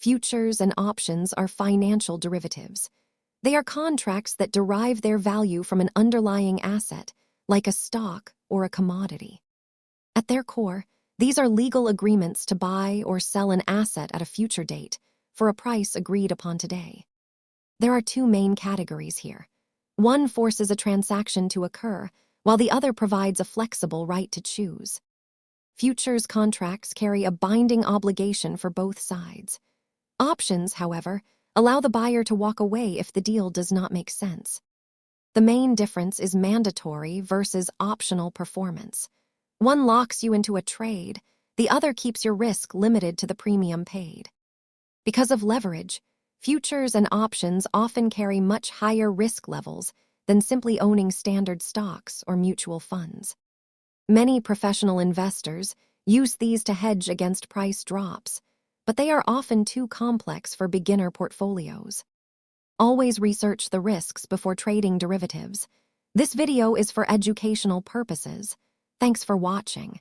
Futures and options are financial derivatives. They are contracts that derive their value from an underlying asset, like a stock or a commodity. At their core, these are legal agreements to buy or sell an asset at a future date for a price agreed upon today. There are two main categories here. One forces a transaction to occur, while the other provides a flexible right to choose. Futures contracts carry a binding obligation for both sides. Options, however, allow the buyer to walk away if the deal does not make sense. The main difference is mandatory versus optional performance. One locks you into a trade, the other keeps your risk limited to the premium paid. Because of leverage, futures and options often carry much higher risk levels than simply owning standard stocks or mutual funds. Many professional investors use these to hedge against price drops, but they are often too complex for beginner portfolios. Always research the risks before trading derivatives. This video is for educational purposes. Thanks for watching.